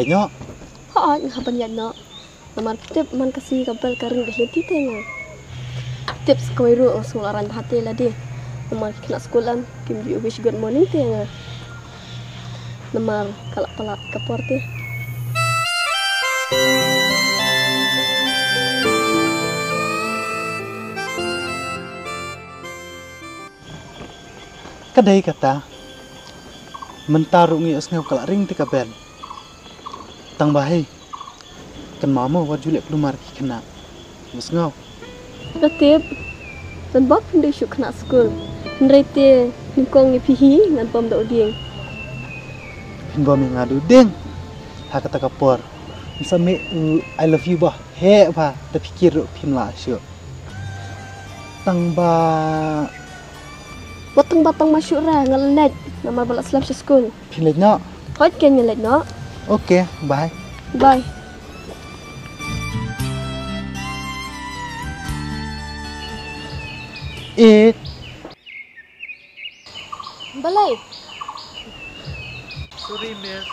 nyok. Oh, ngapain ya no? Namar tip man kasih kabel kering deh leti tengah. Tips kau iru sularan hati lah dia. Namar kena sekolah, kim you wish good morning tengah. Namar kalak palak kapor teh. Kadai kata mentarungi asngau kalak ring ti kabel. Tang bahai kan mama wa julek plumar ki kena. Asngau. Ratip dan bak pindah syuk kena sekolah. Nrete ningkong ngipihi ngan pom dak uding. Bom yang ngadu ding. Ha kata kapor. Misame I love you bah. He bah terfikir pimla syuk. Tang ba Batang-batang masuk ra ngelenet nama balak selam sekolah. pilih nak. Kau kan ngelet no? Okey, bye. Bye. It. Balai. Sorry, miss.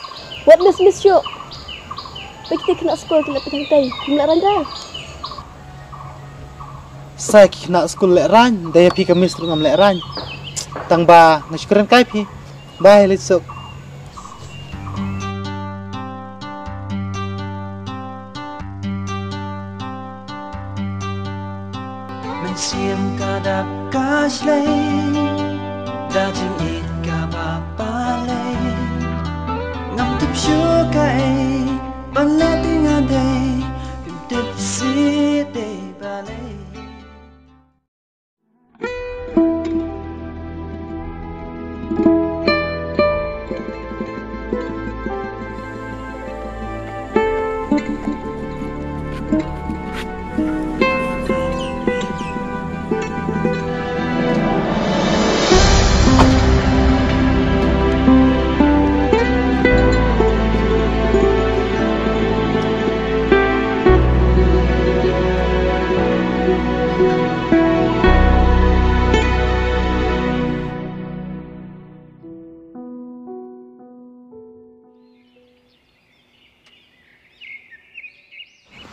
What miss you? Baik kita kena sekolah kena petang tay. Mula randa. Saya kena sekolah ran, daya pi kemis terus ngamlek ran. Tang ba nashkuran kai pi. Bye, let's go. Men sim kadap kasle dajing it kabapale ngam tip syukai palating ade tip si de bale.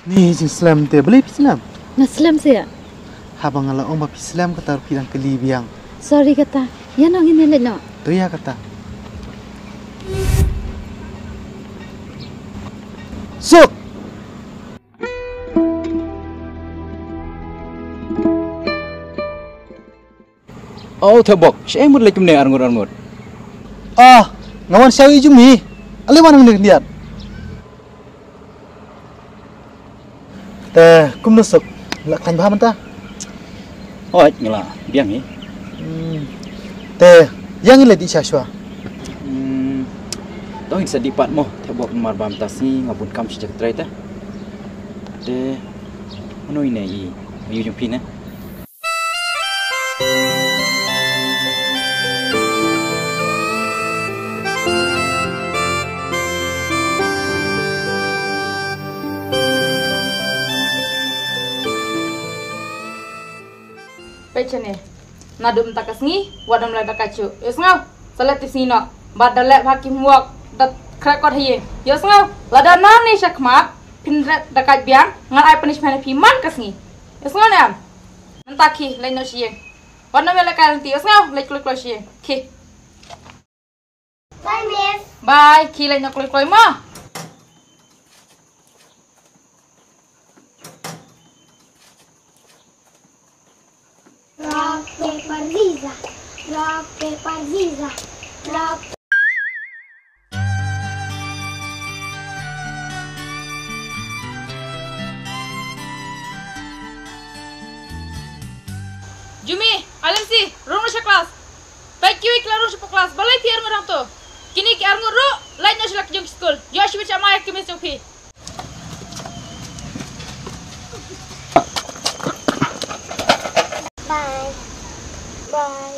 Ni Islam te beli Islam. Naslam saya. Habang ala om Islam kata pirang keli biang. Sorry kata. Ya no ngin let no. Tu ya kata. Sok. Oh, tebok. Saya mau lagi mendengar arngur-arngur. Ah, ngawan sawi jumi. Ale mana mendengar dia? Teh, kum nusuk. Lakan paham entah. Oh, ngela. Biang ni. Teh, yang ini di Syashwa. Tahu ini sedipat mo. Tebok nomor bam tasi ngapun kam sejak terakhir dah. Teh, mana ini i? Ayu jumpi ne. Pecene, nadum takasngi, wadam lada kacu. Yosngau, salat tisino, badalek hakim wak, dat krekot hiye. Yosngau, lada nani syakmak, pindret dekat biang, ngalai punishment piman kasngi. Yosngau nam, mentaki lain no siye. Wadam lada karanti, yosngau, lain kulit kulit siye. Ki. Bye, miss. Bye, ki lain no kulit kulit ma. Rock, paper, scissors. Rock, paper, scissors. Rock. Jumi, alam si, rong sa kelas. Baik kiwi klaro sa kelas. Balay ti arngur to. Kini ki arngur ro, lain no sila kijong school. Josh bicha maya kimis upi. Bye. Bye.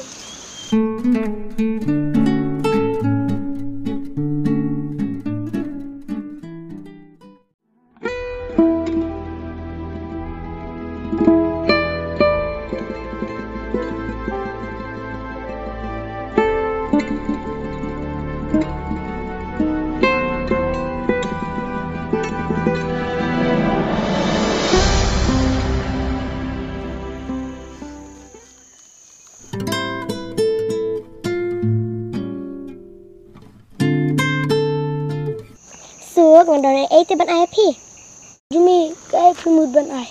dari itu ban ai pi. Jumi kai pemud ban ai.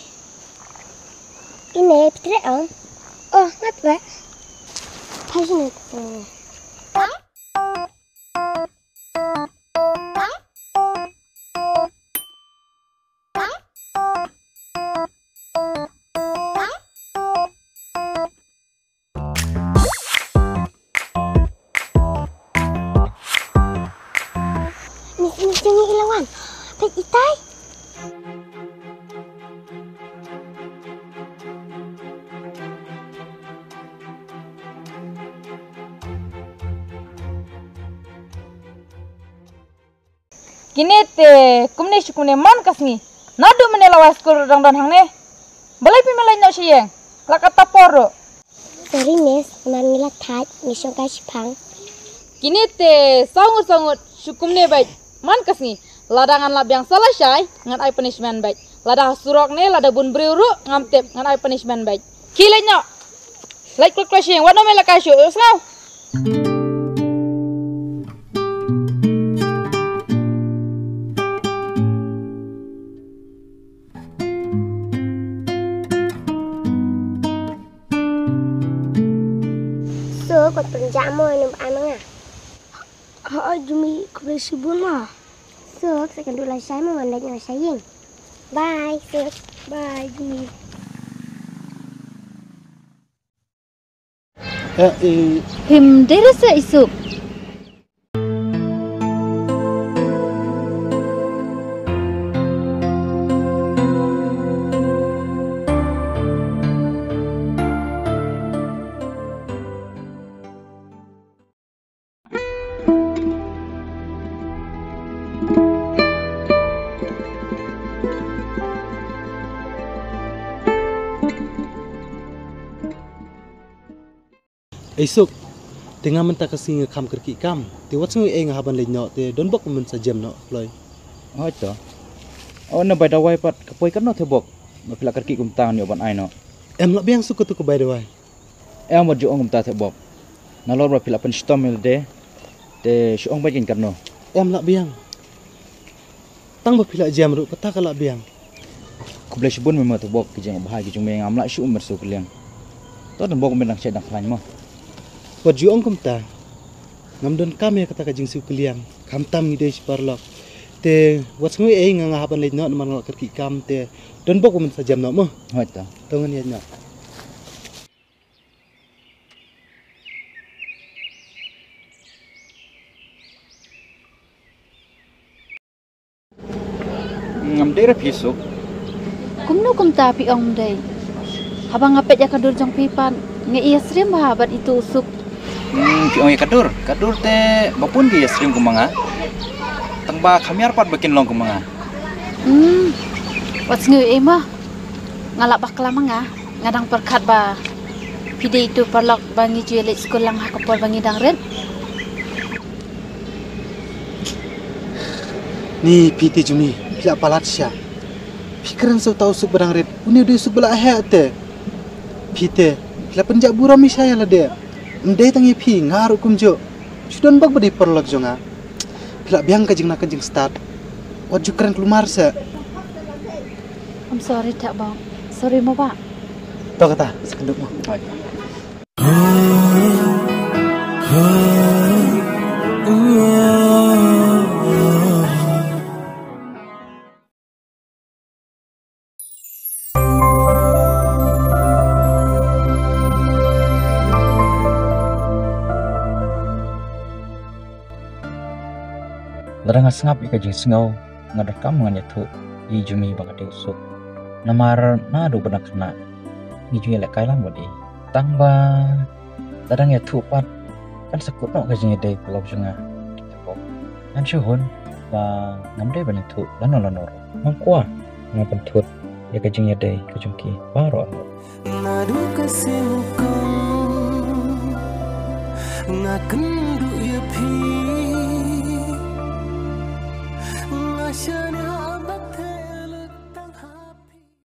Ini petre on. Oh, ngapa? Passionate. Ni jangan ilawan. Tak itai. Kini te kumne shukune man kasni. Nadu menelawa skul dang hang ne. Balai pi melai nak siang. Lakata poro. Sorry miss, nani la thai ni shongkai sipang. Kini te sangut shukumne baik. Man kasni. Ladangan lab yang selesai ngan ai punishment baik. Lada surok ne lada bun briuru ngamtep ngan ai punishment baik. Kilai nyok. Like klak siang. Wano mela kasyo. Usnau. So, kot penjak mo ni ai manga. Ha Jumi kubesi bun So, saya kan dulu saya mau mandai dengan saying. Bye, so. Bye, Jumi. Him dere sa isuk. Esok tengah mentah kasi ngakam kerki kam. Te wat sungui ngahaban le nyok te don bok men sajam no loy. Oh itu. Oh na bai dawai pat kapoi kan no thebok. Ma pila kerki kum tang ni oban ai no. Em lak biang suku tu ko bai dawai. Em mo jo kum ta thebok. Na lor ba pila pen stomel de. Te syong bai kin kan no. Em lak biang. Tang ba pila jam ru pata ka lak biang. Ku blai shibun me ma thebok ki jeng bahai ki jung me ngam la shu umar su kliang. To dan bok men nak cedang klan mo. Wat juong kum ta. Ngam don kam ya kata ka jing su kliang. Kam tam ni de parlok. Te wat sungui ngahaban le nyok man kerki kam te don bok men sajam no mo. Hoi to. Tongan ya nyok. Ngam dere pisuk. Kumno kum tapi ong day. Habang ngapet ya kadur jang pipan. Nge iya srim bahabat itu usuk. Piong kadur te bapun ki stream kumanga. Tangba kamiar pat bikin long kumanga. What's new ema? Ngalak bakla manga, ngadang perkat ba. Pide itu perlok bangi jualit sekolah hakapor bangi dang red. Ni piti Jumi, pila palat sya. Pikiran so tahu sub barang red. Uni udah sub bela ahe te. Pite, pila penjak buram saya lah dia. Ndai tangi pi ngaru kumjo. Sudan bag badi perlok jonga. Pila biang kajing nak kajing start. Wajib keren keluar se. I'm sorry tak bang. Sorry mo ba? Tahu kata sekenduk mo. Larang asngap ika jing sngau ngadar kam nganya tu i Jumi bangade usuk. Namar na do benak kena. Ni jual lek kailan bodi. Tangba larang ya tu pat kan sekut no kajing dei pulau junga. Nan syuhun ba ngamde bani tu lanor. Mangkwa ngapun tut ya kajing dei kajungki baro. Nadu kasimuko ngakendu ya pi